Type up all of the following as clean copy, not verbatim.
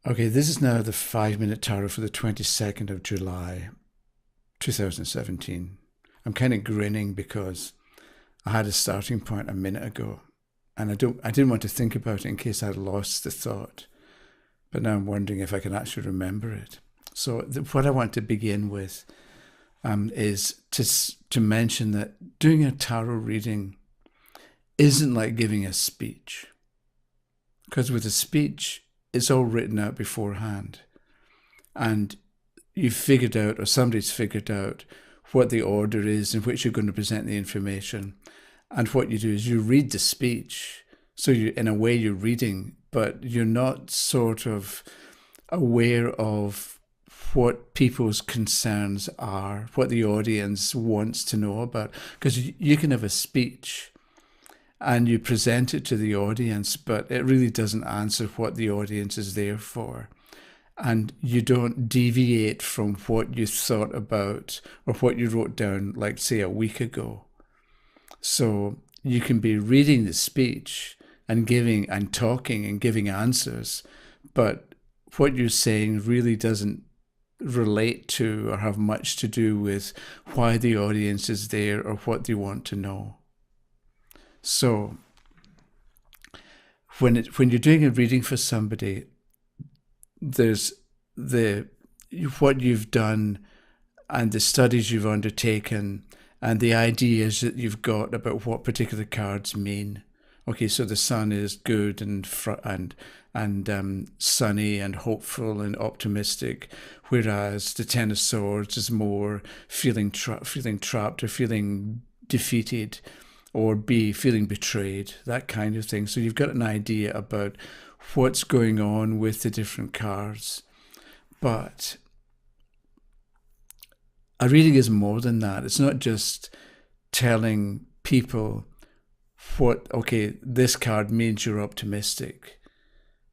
Okay, this is now the 5 minute tarot for the 22nd of July, 2017. I'm kind of grinning because I had a starting point a minute ago and I didn't want to think about it in case I'd lost the thought. But now I'm wondering if I can actually remember it. So what I want to begin with is to mention that doing a tarot reading isn't like giving a speech. Because with a speech, it's all written out beforehand. And you've figured out, or somebody's figured out, what the order is in which you're going to present the information. And what you do is you read the speech. So in a way, you're reading, but you're not sort of aware of what people's concerns are, what the audience wants to know about. Because you can have a speech and you present it to the audience, but it really doesn't answer what the audience is there for. And you don't deviate from what you thought about or what you wrote down, like, say, a week ago. So you can be reading the speech and giving and talking and giving answers, but what you're saying really doesn't relate to or have much to do with why the audience is there or what they want to know. So when you're doing a reading for somebody, there's what you've done and the studies you've undertaken and the ideas that you've got about what particular cards mean. Okay, so the sun is good and sunny and hopeful and optimistic, whereas the Ten of Swords is more feeling trapped or feeling defeated, or feeling betrayed, that kind of thing. So you've got an idea about what's going on with the different cards. But a reading is more than that. It's not just telling people okay, this card means you're optimistic,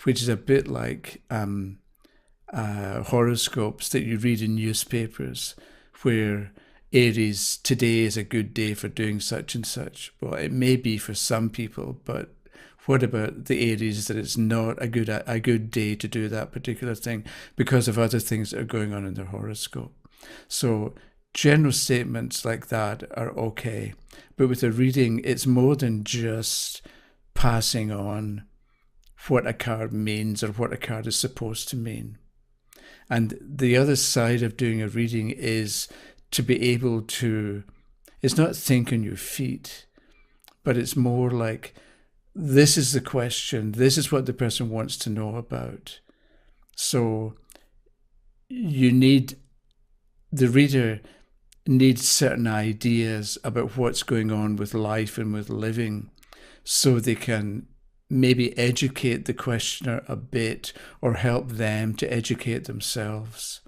which is a bit like horoscopes that you read in newspapers, where Aries, today is a good day for doing such and such. Well, it may be for some people, but what about the Aries that it's not a good day to do that particular thing because of other things that are going on in their horoscope? So general statements like that are okay. But with a reading, it's more than just passing on what a card means or what a card is supposed to mean. And the other side of doing a reading is to be able to, it's not think on your feet, but it's more like, this is the question, this is what the person wants to know about. So the reader needs certain ideas about what's going on with life and with living, so they can maybe educate the questioner a bit or help them to educate themselves.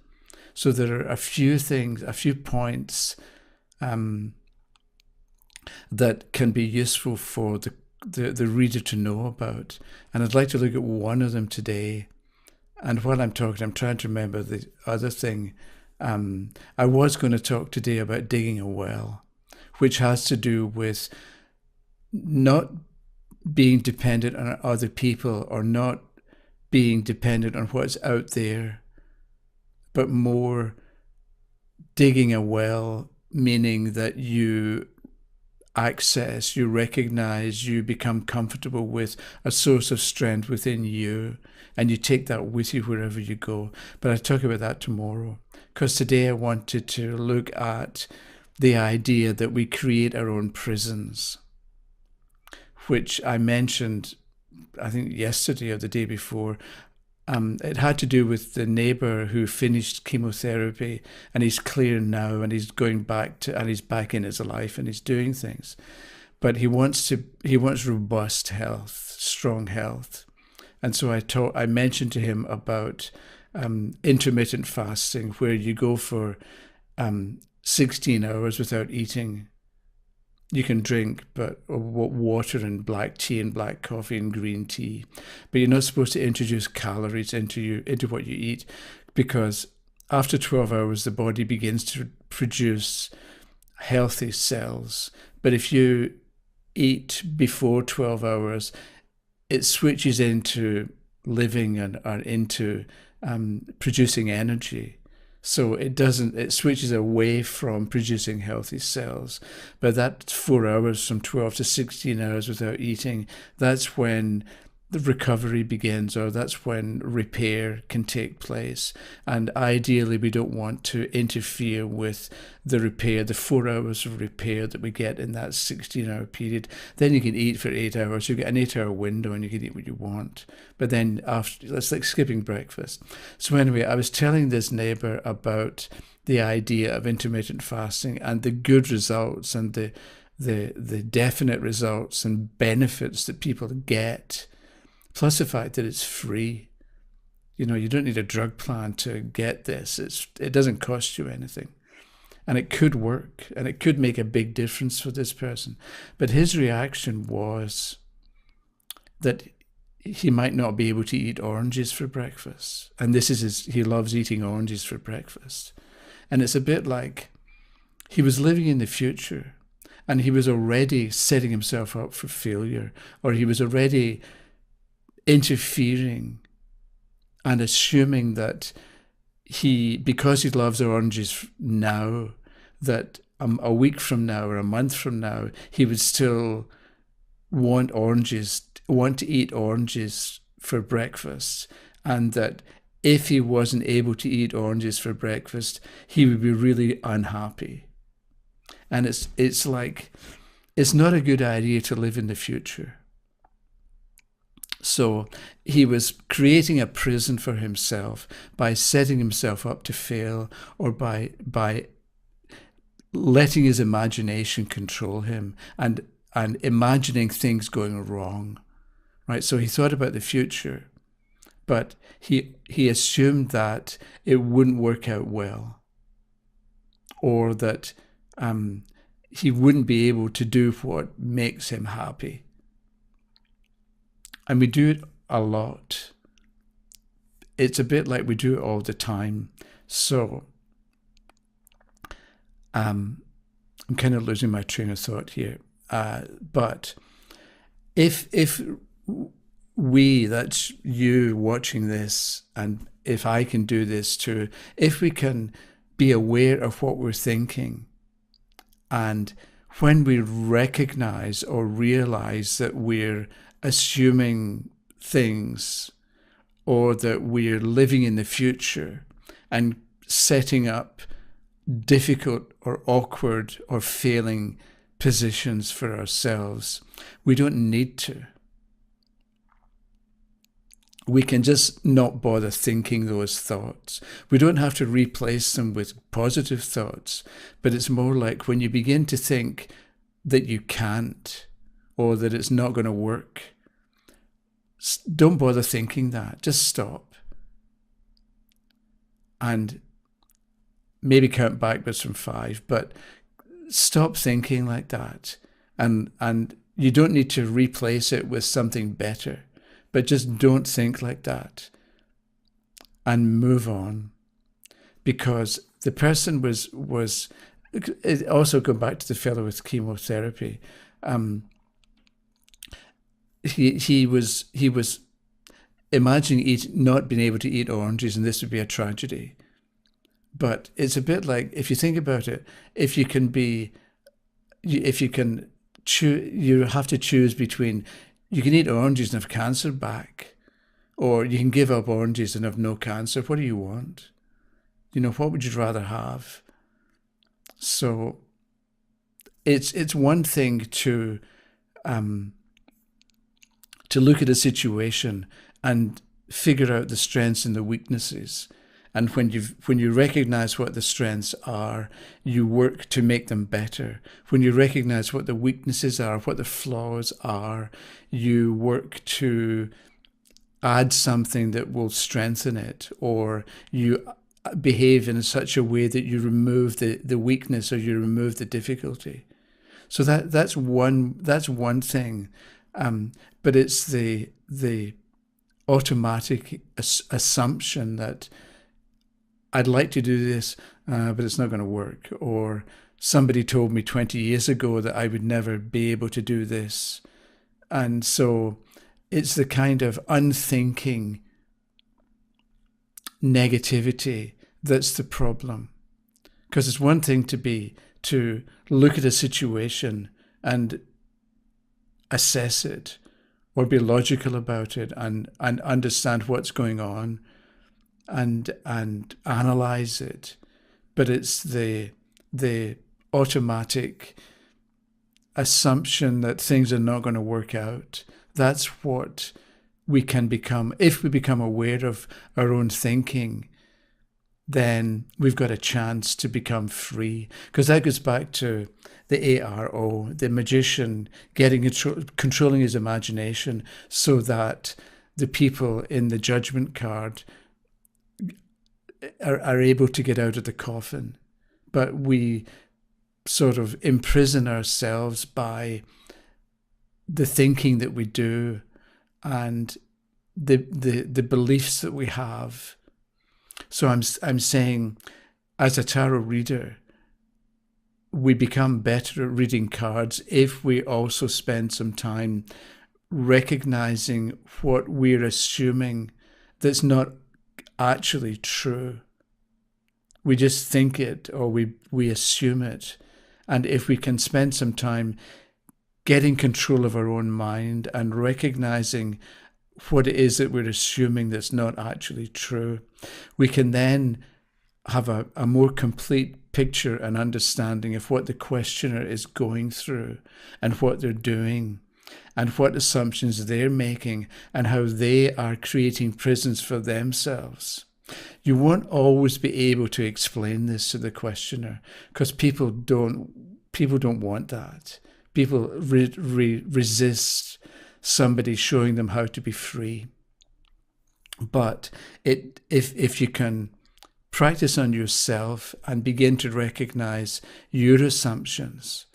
So there are a few points that can be useful for the reader to know about. And I'd like to look at one of them today. And while I'm talking, I'm trying to remember the other thing. I was going to talk today about digging a well, which has to do with not being dependent on other people or not being dependent on what's out there, but more digging a well, meaning that you recognize, you become comfortable with a source of strength within you, and you take that with you wherever you go. But I'll talk about that tomorrow, because today I wanted to look at the idea that we create our own prisons, which I mentioned, I think yesterday or the day before. It had to do with the neighbour who finished chemotherapy and he's clear now and he's going back and he's back in his life and he's doing things. But he wants robust health, strong health. And so I mentioned to him about intermittent fasting, where you go for 16 hours without eating. You can drink water and black tea and black coffee and green tea, but you're not supposed to introduce calories into what you eat, because after 12 hours the body begins to produce healthy cells. But if you eat before 12 hours, it switches into living and are into producing energy. So it switches away from producing healthy cells. But that 4 hours, from 12 to 16 hours without eating, that's when the recovery begins, or that's when repair can take place. And ideally, we don't want to interfere with the repair, the 4 hours of repair that we get in that 16-hour period. Then you can eat for 8 hours. You get an 8-hour window and you can eat what you want. But then after, that's like skipping breakfast. So anyway, I was telling this neighbor about the idea of intermittent fasting and the good results and the definite results and benefits that people get. Plus the fact that it's free. You don't need a drug plan to get this. It doesn't cost you anything. And it could work, and it could make a big difference for this person. But his reaction was that he might not be able to eat oranges for breakfast. And this is he loves eating oranges for breakfast. And it's a bit like he was living in the future, and he was already setting himself up for failure, or he was already interfering and assuming that because he loves oranges now, that a week from now or a month from now, he would still want to eat oranges for breakfast, and that if he wasn't able to eat oranges for breakfast, he would be really unhappy. And it's like, it's not a good idea to live in the future. So he was creating a prison for himself by setting himself up to fail, or by letting his imagination control him and imagining things going wrong, right? So he thought about the future, but he assumed that it wouldn't work out well, or that he wouldn't be able to do what makes him happy. And we do it a lot. It's a bit like we do it all the time. So I'm kind of losing my train of thought here. But if we, that's you watching this, and if I can do this too, if we can be aware of what we're thinking, and when we recognize or realize that we're assuming things, or that we're living in the future and setting up difficult or awkward or failing positions for ourselves, we don't need to. We can just not bother thinking those thoughts. We don't have to replace them with positive thoughts, but it's more like when you begin to think that you can't, or that it's not going to work, don't bother thinking that. Just stop. And maybe count backwards from 5, but stop thinking like that. And you don't need to replace it with something better, but just don't think like that and move on. Because the person was also, going back to the fellow with chemotherapy, he was imagining not being able to eat oranges, and this would be a tragedy. But it's a bit like, if you think about it, if you can choose, you have to choose between, you can eat oranges and have cancer back, or you can give up oranges and have no cancer. What do you want? What would you rather have? So it's one thing to look at a situation and figure out the strengths and the weaknesses. And when you recognize what the strengths are, you work to make them better. When you recognize what the weaknesses are, what the flaws are, you work to add something that will strengthen it, or you behave in such a way that you remove the weakness, or you remove the difficulty. So that's one thing. But it's the automatic assumption that I'd like to do this, but it's not going to work. Or somebody told me 20 years ago that I would never be able to do this. And so it's the kind of unthinking negativity that's the problem. Because it's one thing to look at a situation and assess it or be logical about it and understand what's going on and analyze it. But it's the automatic assumption that things are not going to work out. That's what we can become. If we become aware of our own thinking, then we've got a chance to become free. Because that goes back to the ARO, the magician controlling his imagination so that the people in the judgment card are able to get out of the coffin. But we sort of imprison ourselves by the thinking that we do and the beliefs that we have. So I'm saying, as a tarot reader, we become better at reading cards if we also spend some time recognizing what we're assuming that's not actually true. We just think it, or we assume it. And if we can spend some time getting control of our own mind and recognizing what it is that we're assuming that's not actually true, we can then have a more complete picture and understanding of what the questioner is going through and what they're doing and what assumptions they're making and how they are creating prisons for themselves. You won't always be able to explain this to the questioner because people don't want that. People resist somebody showing them how to be free. But if you can practice on yourself and begin to recognize your assumptions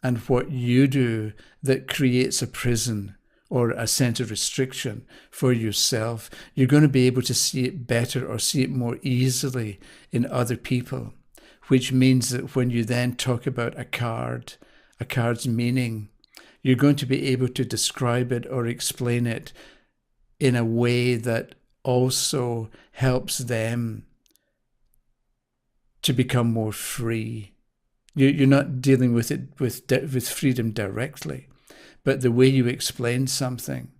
and what you do that creates a prison or a sense of restriction for yourself, you're going to be able to see it better or see it more easily in other people, which means that when you then talk about a card's meaning, you're going to be able to describe it or explain it in a way that also helps them to become more free. You're not dealing with it with freedom directly, but the way you explain something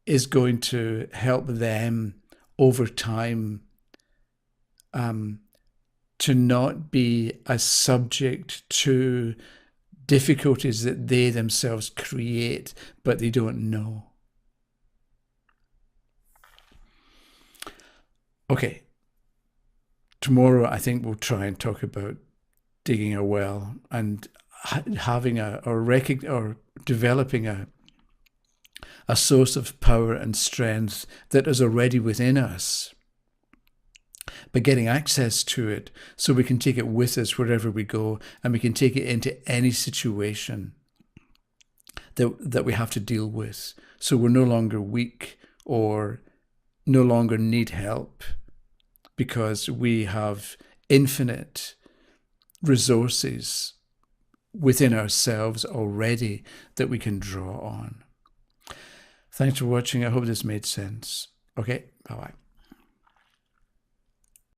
is going to help them over time to not be as subject to difficulties that they themselves create, but they don't know. Okay. Tomorrow, I think we'll try and talk about digging a well and having or developing a source of power and strength that is already within us, but getting access to it so we can take it with us wherever we go, and we can take it into any situation that we have to deal with. So we're no longer weak or no longer need help, because we have infinite resources within ourselves already that we can draw on. Thanks for watching. I hope this made sense. Okay, bye-bye.